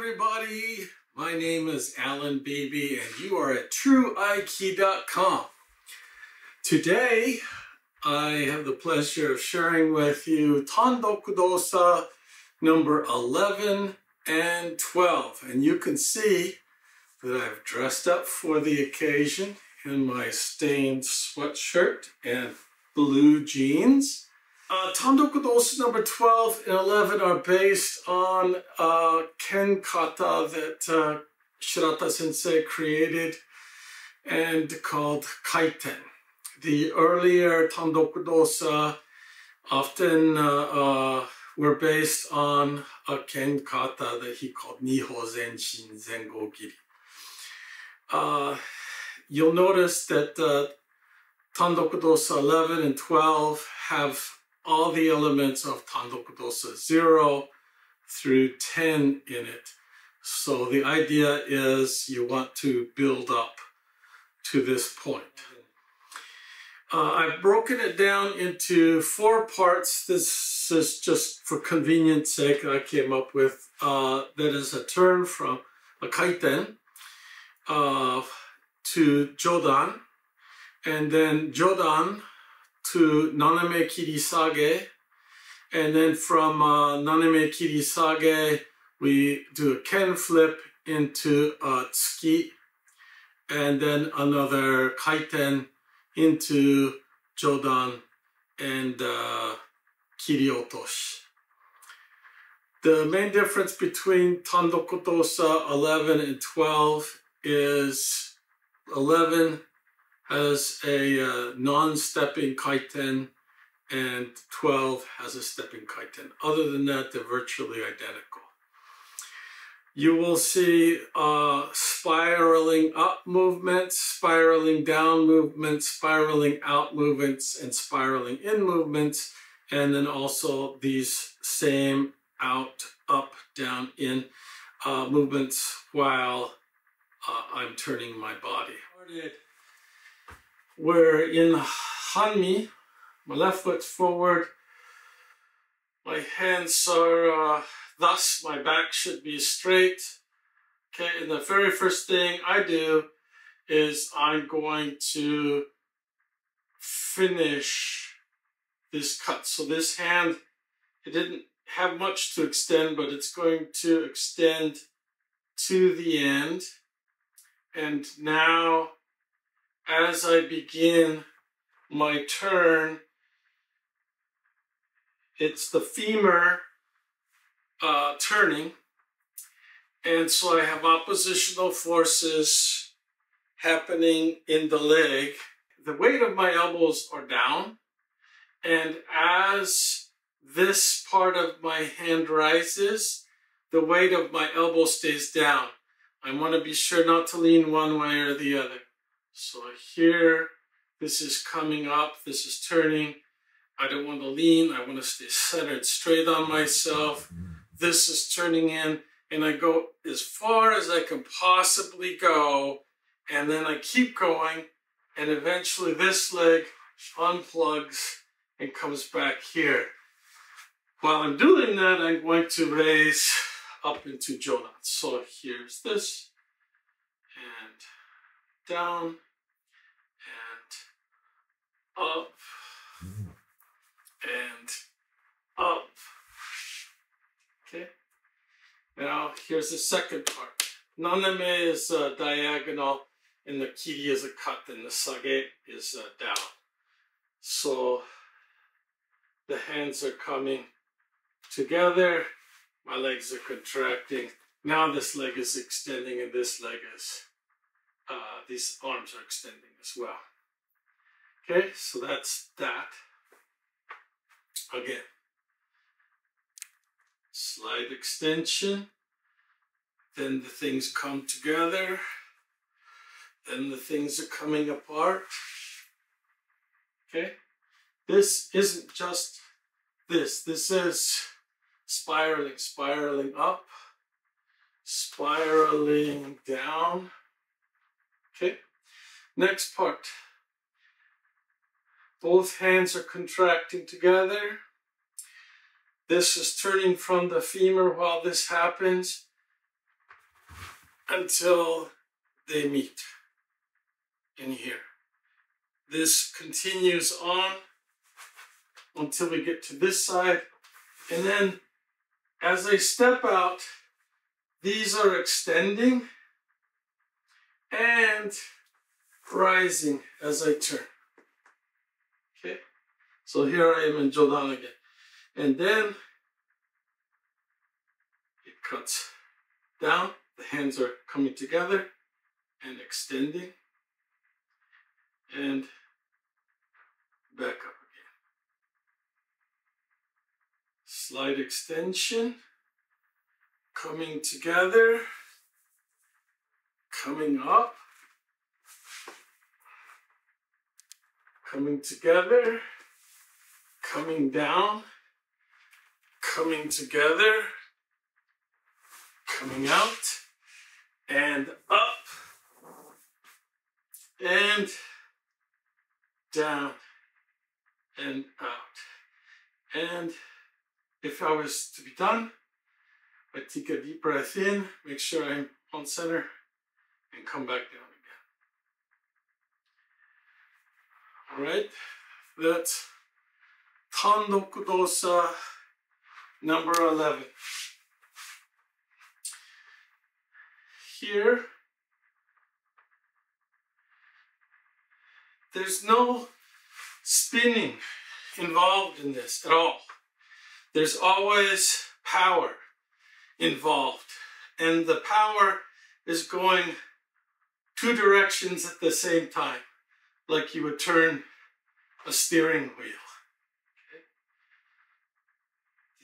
everybody. My name is Alan Beebe and you are at TrueAiki.com. Today, I have the pleasure of sharing with you Tandoku Dosa number 11 and 12. And you can see that I've dressed up for the occasion in my stained sweatshirt and blue jeans. Tandoku Dosa number 12 and 11 are based on ken kata that Shirata sensei created and called kaiten. The earlier Tandoku Dosa often were based on a ken kata that he called Niho Zenshin Zengo Giri. You'll notice that Tandoku Dosa 11 and 12 have all the elements of Tandoku Dosa 0 through 10 in it. So the idea is you want to build up to this point. I've broken it down into 4 parts. This is just for convenience sake I came up with. That is a turn from a kaiten to jodan, and then jodan to naname kirisage, and then from naname kirisage we do a ken flip into tsuki, and then another kaiten into jodan and kiriotoshi. The main difference between Tandoku Dosa 11 and 12 is 11 has a non-stepping kaiten and 12 has a stepping kaiten. Other than that, they're virtually identical. You will see spiraling up movements, spiraling down movements, spiraling out movements, and spiraling in movements, and then also these same out, up, down, in movements while I'm turning my body. We're in Hanmi. My left foot's forward. My hands are thus. My back should be straight. Okay, and the very first thing I do is I'm going to finish this cut. So this hand, it didn't have much to extend, but it's going to extend to the end. And now, as I begin my turn, it's the femur turning, and so I have oppositional forces happening in the leg. The weight of my elbows are down, and as this part of my hand rises, the weight of my elbow stays down. I want to be sure not to lean one way or the other. So here, this is coming up, this is turning. I don't want to lean, I want to stay centered straight on myself. This is turning in, and I go as far as I can possibly go, and then I keep going, and eventually this leg unplugs and comes back here. While I'm doing that, I'm going to raise up into jodan. So here's this, and down, and up, and up. Okay, now here's the second part. Naname is diagonal, and the kiri is a cut, and the sage is down. So the hands are coming together, my legs are contracting. Now this leg is extending, and this leg is, these arms are extending as well. Okay, so that's that. Again, slight extension, then the things come together, then the things are coming apart. Okay, this isn't just this is spiraling, spiraling up, spiraling down. Okay, next part. Both hands are contracting together. This is turning from the femur while this happens. until they meet in here. This continues on until we get to this side. And then as I step out, these are extending and rising as I turn. Okay, so here I am in Jodan again. And then it cuts down, the hands are coming together and extending and back up again. Slight extension, coming together, coming up, coming together, coming down, coming together, coming out, and up, and down, and out. And if I was to be done, I take a deep breath in, make sure I'm on center, and come back down again. All right, that's Tandoku Dosa number 11. Here, there's no spinning involved in this at all. There's always power involved, and the power is going two directions at the same time, like you would turn a steering wheel. Okay.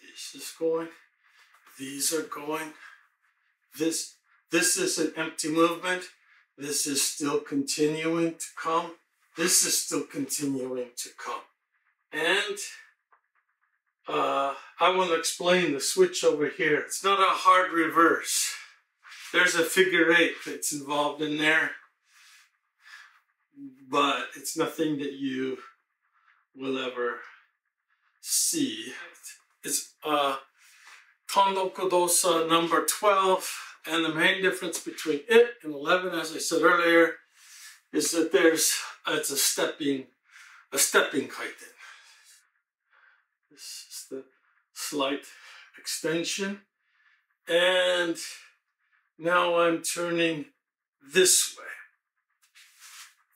This is going, these are going, this is an empty movement, this is still continuing to come, this is still continuing to come. And I want to explain the switch over here. It's not a hard reverse. There's a figure 8 that's involved in there, but it's nothing that you will ever see. It's Tandoku Dosa number 12, and the main difference between it and 11, as I said earlier, is that it's a stepping kaiten. This is the slight extension, and now I'm turning this way.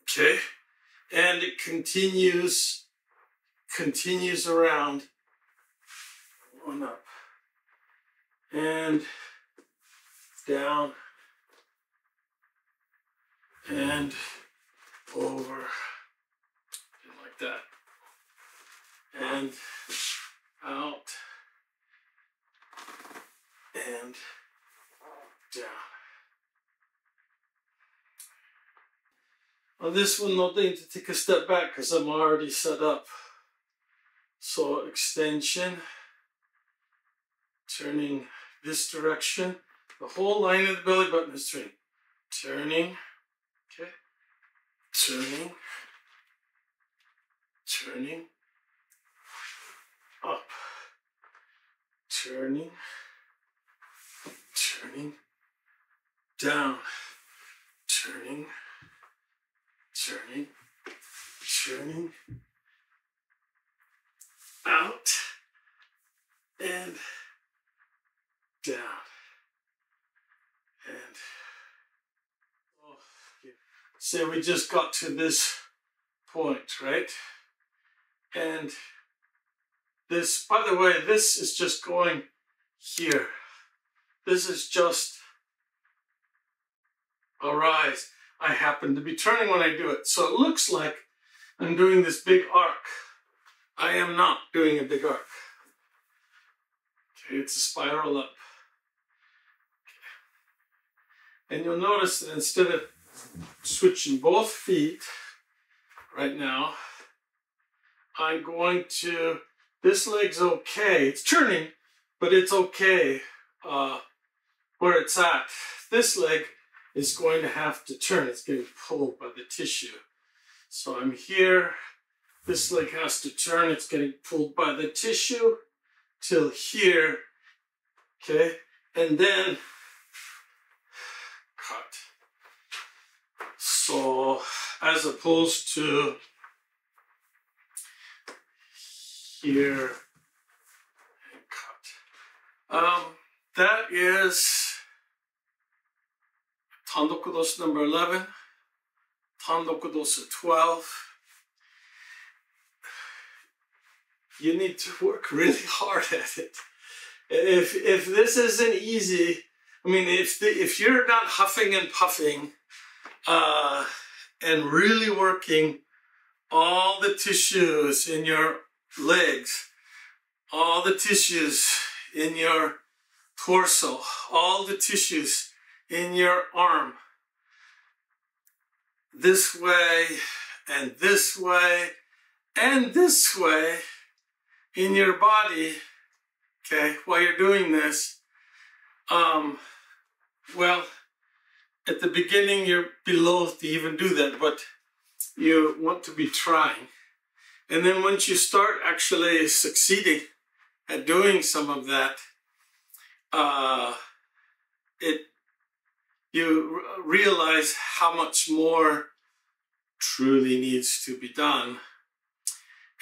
Okay, and it continues around, one up and down and over, and like that, and out and down. On this one, no need to take a step back because I'm already set up. So extension, turning this direction. The whole line of the belly button is turning. Turning, okay, turning, turning, up, turning, turning, down, turning, turning, turning, out, and down, and say we just got to this point, right? And this, by the way, this is just going here. This is just a rise. I happen to be turning when I do it. So it looks like I'm doing this big arc. I am not doing a big arc. Okay, it's a spiral up. Okay. And you'll notice that instead of switching both feet right now, I'm going to, this leg's okay. It's turning, but it's okay where it's at. This leg is going to have to turn. It's getting pulled by the tissue. So I'm here. This leg has to turn. It's getting pulled by the tissue till here. Okay. And then as opposed to here and cut. That is Tandoku dosa number 11, Tandoku dosa 12. You need to work really hard at it. If this isn't easy, I mean, if you're not huffing and puffing and really working all the tissues in your legs, all the tissues in your torso, all the tissues in your arm, this way and this way and this way in your body, okay, while you're doing this, well, at the beginning you're loath to even do that, but you want to be trying. And then once you start actually succeeding at doing some of that, you realize how much more truly needs to be done.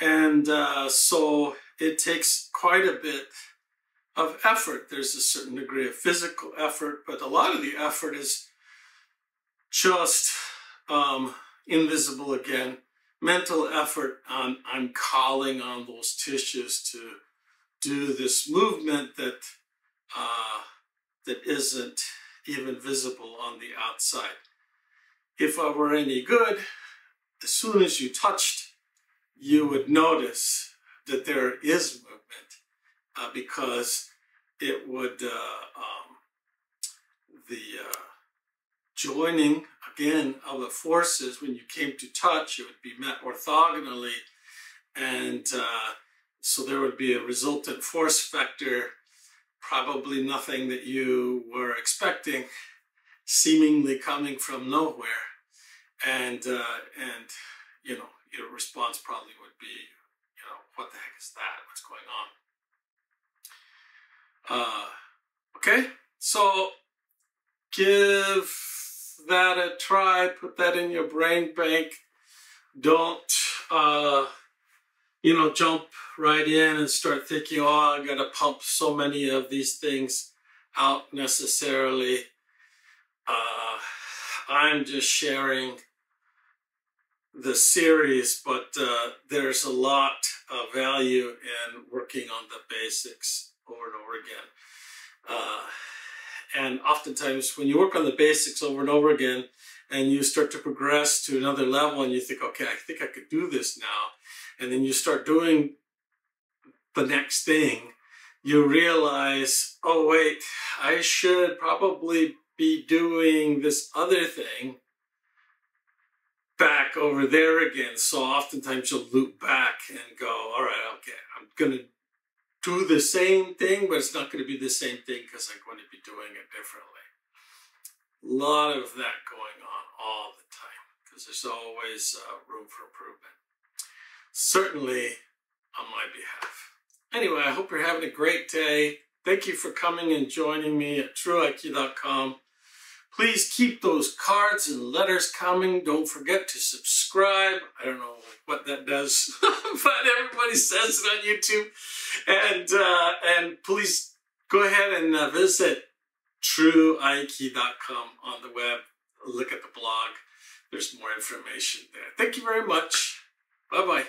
And so it takes quite a bit of effort. There's a certain degree of physical effort, but a lot of the effort is just invisible again. Mental effort on I'm calling on those tissues to do this movement that that isn't even visible on the outside. If I were any good, as soon as you touched, you would notice that there is movement because it would, joining again of the forces, when you came to touch, it would be met orthogonally, and so there would be a resultant force vector, probably nothing that you were expecting, seemingly coming from nowhere, and you know, your response probably would be, you know, what the heck is that? What's going on? Okay, so give that a try. Put that in your brain bank. Don't, you know, jump right in and start thinking, oh, I gotta pump so many of these things out necessarily. I'm just sharing the series, but there's a lot of value in working on the basics over and over again. And oftentimes when you work on the basics over and over again and you start to progress to another level and you think, okay, I think I could do this now. And then you start doing the next thing, you realize, oh wait, I should probably be doing this other thing back over there again. So oftentimes you'll loop back and go, all right, okay, I'm going to do the same thing, but it's not going to be the same thing because I'm going to be doing it differently. A lot of that going on all the time because there's always room for improvement. Certainly on my behalf. Anyway, I hope you're having a great day. Thank you for coming and joining me at TrueAiki.com. Please keep those cards and letters coming. Don't forget to subscribe. I don't know what that does, but everybody says it on YouTube. And please go ahead and visit TrueAiki.com on the web. Look at the blog. There's more information there. Thank you very much. Bye-bye.